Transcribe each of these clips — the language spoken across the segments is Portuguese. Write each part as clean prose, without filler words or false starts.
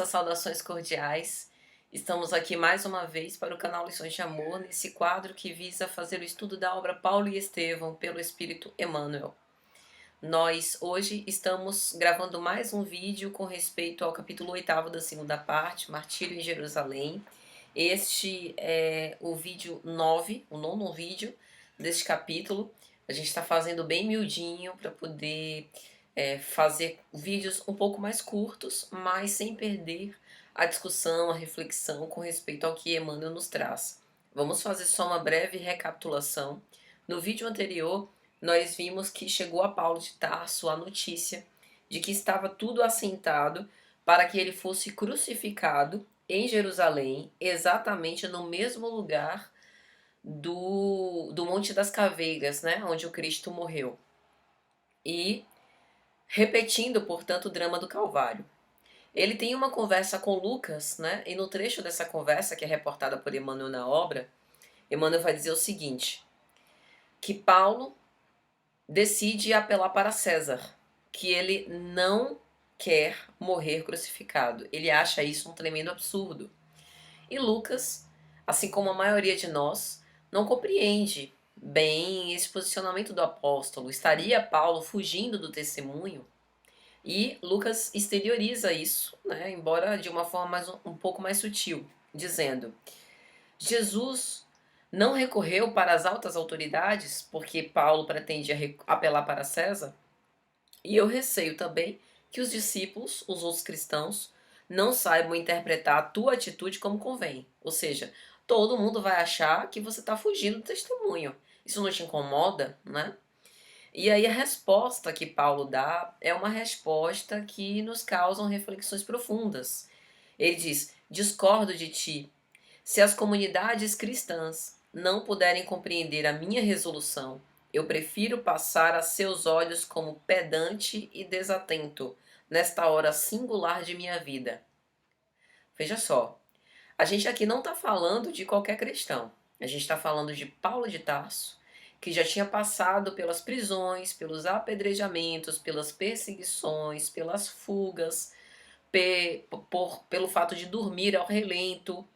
Nossas saudações cordiais. Estamos aqui mais uma vez para o canal Lições de Amor, nesse quadro que visa fazer o estudo da obra Paulo e Estevão pelo Espírito Emmanuel. Nós hoje estamos gravando mais um vídeo com respeito ao capítulo 8º da segunda parte, Martírio em Jerusalém. Este é o vídeo 9, o nono vídeo deste capítulo. A gente está fazendo bem miudinho para poder fazer vídeos um pouco mais curtos, mas sem perder a discussão, a reflexão com respeito ao que Emmanuel nos traz. Vamos fazer só uma breve recapitulação. No vídeo anterior, nós vimos que chegou a Paulo de Tarso a notícia de que estava tudo assentado para que ele fosse crucificado em Jerusalém, exatamente no mesmo lugar do Monte das Caveiras, né, onde o Cristo morreu. E repetindo, portanto, o drama do Calvário. Ele tem uma conversa com Lucas, né? E no trecho dessa conversa, que é reportada por Emmanuel na obra, Emmanuel vai dizer o seguinte, que Paulo decide apelar para César, que ele não quer morrer crucificado. Ele acha isso um tremendo absurdo. E Lucas, assim como a maioria de nós, não compreende bem esse posicionamento do apóstolo. Estaria Paulo fugindo do testemunho? E Lucas exterioriza isso, né, embora de uma forma um pouco mais sutil, dizendo: Jesus não recorreu para as altas autoridades, porque Paulo pretendia apelar para César, e eu receio também que os discípulos, os outros cristãos, não saibam interpretar a tua atitude como convém. Ou seja, todo mundo vai achar que você está fugindo do testemunho. Isso não te incomoda, né? E aí a resposta que Paulo dá é uma resposta que nos causa reflexões profundas. Ele diz: discordo de ti. Se as comunidades cristãs não puderem compreender a minha resolução, eu prefiro passar a seus olhos como pedante e desatento nesta hora singular de minha vida. Veja só, a gente aqui não está falando de qualquer cristão. A gente está falando de Paulo de Tarso, que já tinha passado pelas prisões, pelos apedrejamentos, pelas perseguições, pelas fugas, pelo fato de dormir ao relento,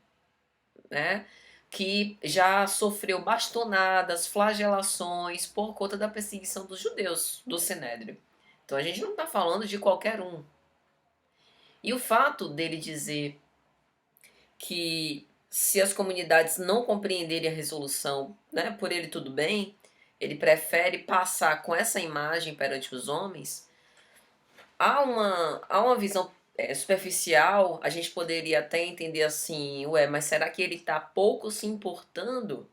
né? Que já sofreu bastonadas, flagelações por conta da perseguição dos judeus do Sinédrio. Então a gente não está falando de qualquer um. E o fato dele dizer que se as comunidades não compreenderem a resolução, né, por ele tudo bem, ele prefere passar com essa imagem perante os homens. Há uma visão superficial, a gente poderia até entender assim, mas será que ele está pouco se importando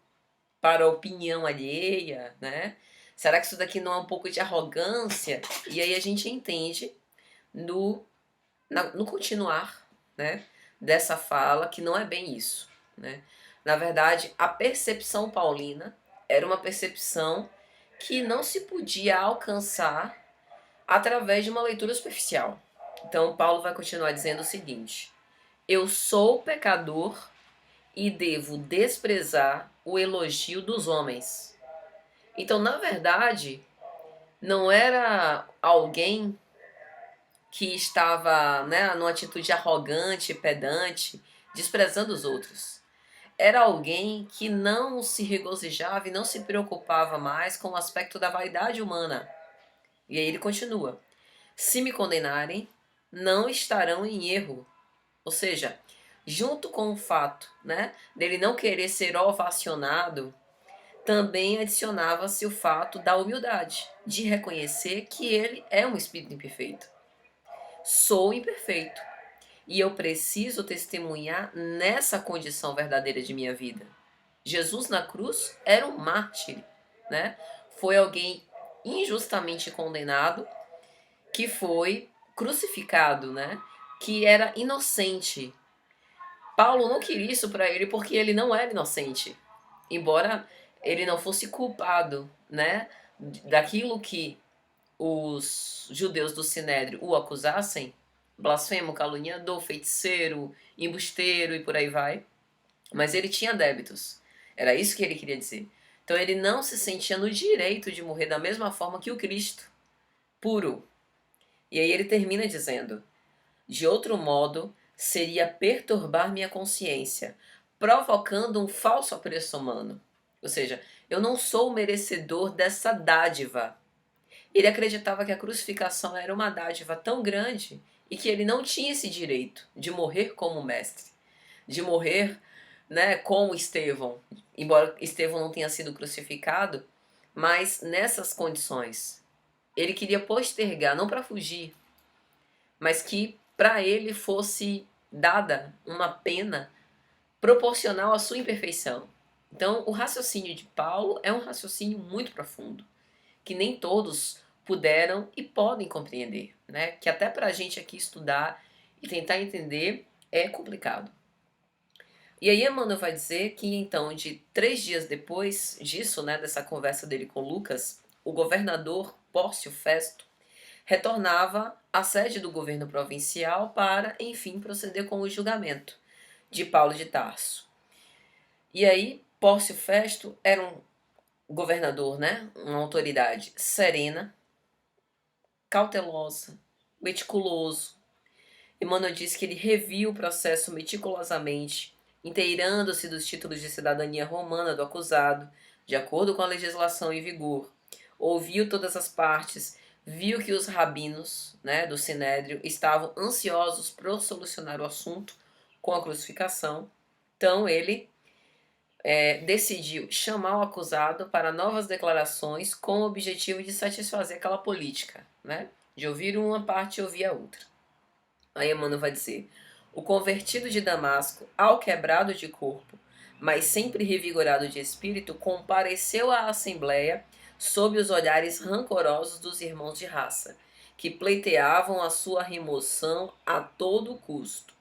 para a opinião alheia, né? Será que isso daqui não é um pouco de arrogância? E aí a gente entende no continuar, né, dessa fala que não é bem isso, né? Na verdade, a percepção paulina era uma percepção que não se podia alcançar através de uma leitura superficial. Então Paulo vai continuar dizendo o seguinte: eu sou pecador e devo desprezar o elogio dos homens. Então, na verdade, não era alguém que estava, né, numa atitude arrogante, pedante, desprezando os outros. Era alguém que não se regozijava e não se preocupava mais com o aspecto da vaidade humana. E aí ele continua: se me condenarem, não estarão em erro. Ou seja, junto com o fato, né, dele não querer ser ovacionado, também adicionava-se o fato da humildade, de reconhecer que ele é um espírito imperfeito. Sou imperfeito e eu preciso testemunhar nessa condição verdadeira de minha vida. Jesus na cruz era um mártir, né? Foi alguém injustamente condenado, que foi crucificado, né? Que era inocente. Paulo não queria isso para ele porque ele não era inocente, embora ele não fosse culpado, né, daquilo que os judeus do Sinédrio o acusassem, blasfemo, caluniador, feiticeiro, embusteiro e por aí vai, mas ele tinha débitos. Era isso que ele queria dizer. Então ele não se sentia no direito de morrer da mesma forma que o Cristo, puro. E aí ele termina dizendo: de outro modo, seria perturbar minha consciência, provocando um falso apreço humano. Ou seja, eu não sou merecedor dessa dádiva. Ele acreditava que a crucificação era uma dádiva tão grande e que ele não tinha esse direito de morrer como mestre, de morrer, né, como Estevão, embora Estevão não tenha sido crucificado, mas nessas condições. Ele queria postergar, não para fugir, mas que para ele fosse dada uma pena proporcional à sua imperfeição. Então, o raciocínio de Paulo é um raciocínio muito profundo, que nem todos puderam e podem compreender, né? Que até para a gente aqui estudar e tentar entender é complicado. E aí Emmanuel vai dizer que então, de 3 dias depois disso, né, dessa conversa dele com Lucas, o governador Pórcio Festo retornava à sede do governo provincial para, enfim, proceder com o julgamento de Paulo de Tarso. E aí, Pórcio Festo era um governador, né, uma autoridade serena, cautelosa, meticuloso. Emmanuel diz que ele reviu o processo meticulosamente, inteirando-se dos títulos de cidadania romana do acusado, de acordo com a legislação em vigor. Ouviu todas as partes, viu que os rabinos, né, do Sinédrio estavam ansiosos por solucionar o assunto com a crucificação. Então ele decidiu chamar o acusado para novas declarações com o objetivo de satisfazer aquela política, né, de ouvir uma parte e ouvir a outra. Aí Emmanuel vai dizer: o convertido de Damasco, ao quebrado de corpo, mas sempre revigorado de espírito, compareceu à assembleia sob os olhares rancorosos dos irmãos de raça, que pleiteavam a sua remoção a todo custo.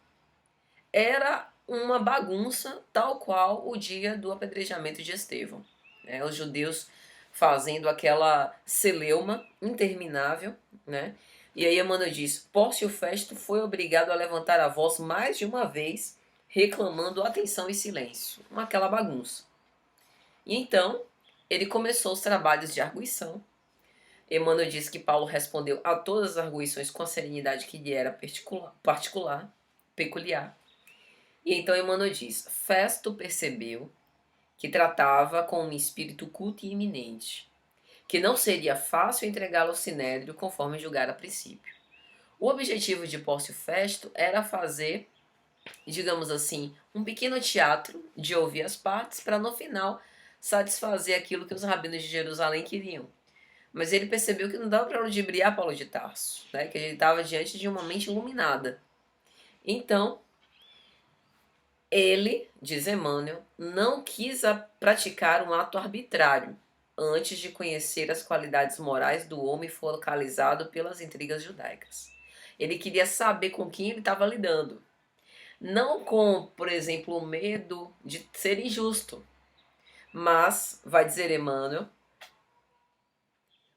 Era uma bagunça tal qual o dia do apedrejamento de Estevão, né? Os judeus fazendo aquela celeuma interminável, né? E aí Emmanuel diz: Pórcio Festo foi obrigado a levantar a voz mais de uma vez, reclamando atenção e silêncio. Aquela bagunça. E então, ele começou os trabalhos de arguição. Emmanuel diz que Paulo respondeu a todas as arguições com a serenidade que lhe era peculiar. E então Emmanuel diz: Festo percebeu que tratava com um espírito culto e iminente, que não seria fácil entregá-lo ao sinédrio conforme julgara a princípio. O objetivo de Pórcio Festo era fazer, digamos assim, um pequeno teatro de ouvir as partes para no final satisfazer aquilo que os rabinos de Jerusalém queriam. Mas ele percebeu que não dava para ludibriar Paulo de Tarso, né? Que ele estava diante de uma mente iluminada. Então, ele, diz Emmanuel, não quis praticar um ato arbitrário antes de conhecer as qualidades morais do homem focalizado pelas intrigas judaicas. Ele queria saber com quem ele estava lidando. Não com, por exemplo, o medo de ser injusto, mas, vai dizer Emmanuel,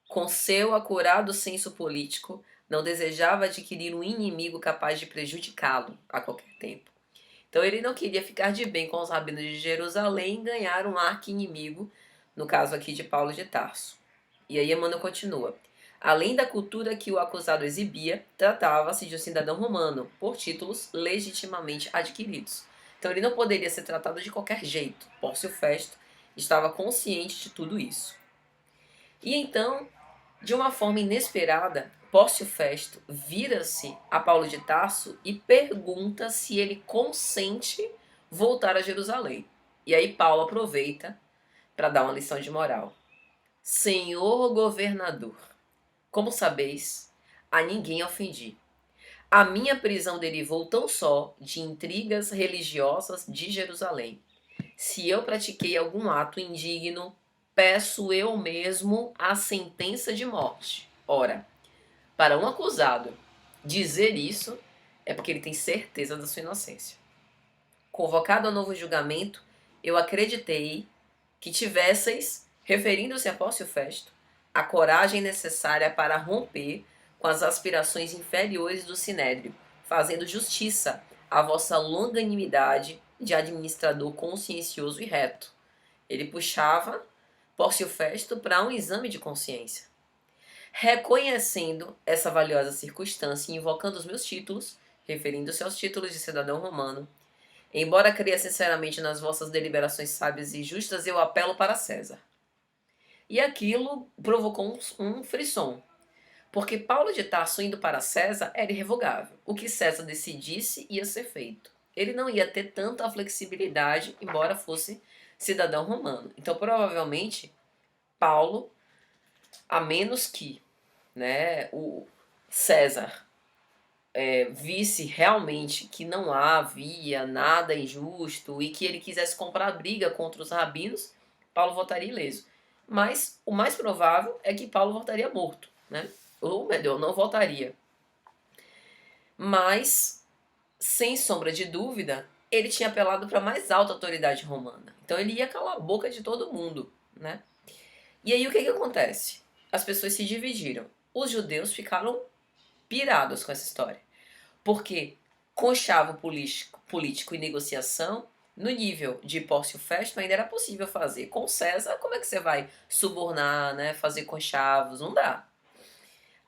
com seu acurado senso político, não desejava adquirir um inimigo capaz de prejudicá-lo a qualquer tempo. Então ele não queria ficar de bem com os rabinos de Jerusalém e ganhar um arqui-inimigo, no caso aqui de Paulo de Tarso. E aí Emmanuel continua: além da cultura que o acusado exibia, tratava-se de um cidadão romano, por títulos legitimamente adquiridos. Então ele não poderia ser tratado de qualquer jeito. Pórcio Festo estava consciente de tudo isso. E então, de uma forma inesperada, Pórcio Festo vira-se a Paulo de Tarso e pergunta se ele consente voltar a Jerusalém. E aí Paulo aproveita para dar uma lição de moral. Senhor governador, como sabeis, a ninguém ofendi. A minha prisão derivou tão só de intrigas religiosas de Jerusalém. Se eu pratiquei algum ato indigno, peço eu mesmo a sentença de morte. Ora, para um acusado dizer isso é porque ele tem certeza da sua inocência. Convocado a novo julgamento, eu acreditei que tivesseis, referindo-se a Pórcio Festo, a coragem necessária para romper com as aspirações inferiores do sinédrio, fazendo justiça à vossa longanimidade de administrador consciencioso e reto. Ele puxava Pórcio Festo para um exame de consciência. Reconhecendo essa valiosa circunstância e invocando os meus títulos, referindo-se aos títulos de cidadão romano, embora creia sinceramente nas vossas deliberações sábias e justas, eu apelo para César. E aquilo provocou um frisson, porque Paulo de Tarso indo para César era irrevogável. O que César decidisse ia ser feito. Ele não ia ter tanta flexibilidade, embora fosse cidadão romano. Então, provavelmente, Paulo, a menos que, né, o César visse realmente que não havia nada injusto e que ele quisesse comprar briga contra os rabinos, Paulo voltaria ileso. Mas o mais provável é que Paulo voltaria morto, né? Ou melhor, não voltaria. Mas, sem sombra de dúvida, ele tinha apelado para a mais alta autoridade romana. Então ele ia calar a boca de todo mundo, né? E aí o que acontece? As pessoas se dividiram. Os judeus ficaram pirados com essa história. Porque conchavo político e negociação, no nível de Pórcio Festo ainda era possível fazer. Com César, como é que você vai subornar, né, fazer conchavos? Não dá.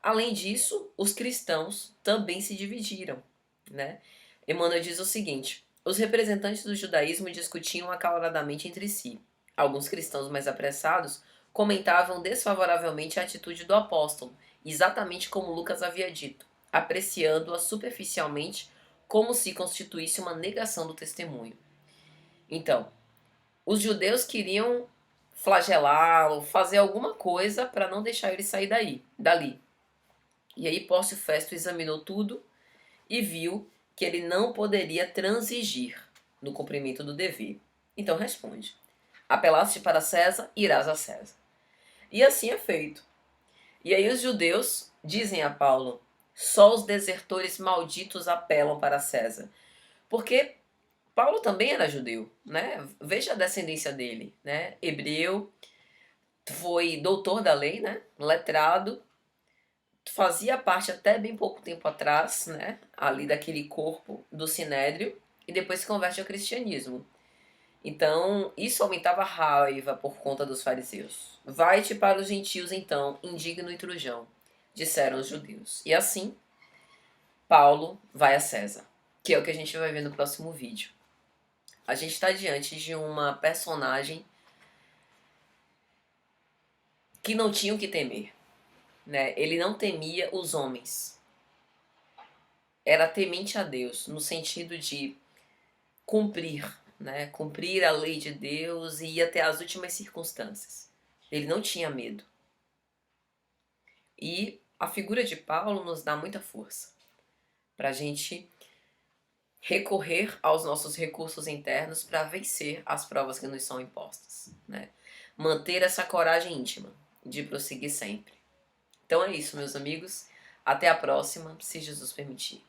Além disso, os cristãos também se dividiram, né? Emmanuel diz o seguinte: os representantes do judaísmo discutiam acaloradamente entre si. Alguns cristãos mais apressados comentavam desfavoravelmente a atitude do apóstolo, exatamente como Lucas havia dito, apreciando-a superficialmente como se constituísse uma negação do testemunho. Então, os judeus queriam flagelá-lo, fazer alguma coisa para não deixar ele sair dali. E aí Pórcio Festo examinou tudo e viu que ele não poderia transigir no cumprimento do dever. Então responde: apelaste para César, irás a César. E assim é feito. E aí os judeus dizem a Paulo: só os desertores malditos apelam para César. Porque Paulo também era judeu, né? Veja a descendência dele, né? Hebreu, foi doutor da lei, né? Letrado, fazia parte até bem pouco tempo atrás, né? Ali daquele corpo do Sinédrio, e depois se converte ao cristianismo. Então, isso aumentava a raiva por conta dos fariseus. Vai-te para os gentios, então, indigno e trujão, disseram os judeus. E assim, Paulo vai a César, que é o que a gente vai ver no próximo vídeo. A gente está diante de uma personagem que não tinha o que temer, né? Ele não temia os homens. Era temente a Deus, no sentido de cumprir, né? Cumprir a lei de Deus e ir até as últimas circunstâncias. Ele não tinha medo. E a figura de Paulo nos dá muita força para a gente recorrer aos nossos recursos internos para vencer as provas que nos são impostas, né? Manter essa coragem íntima de prosseguir sempre. Então é isso, meus amigos. Até a próxima, se Jesus permitir.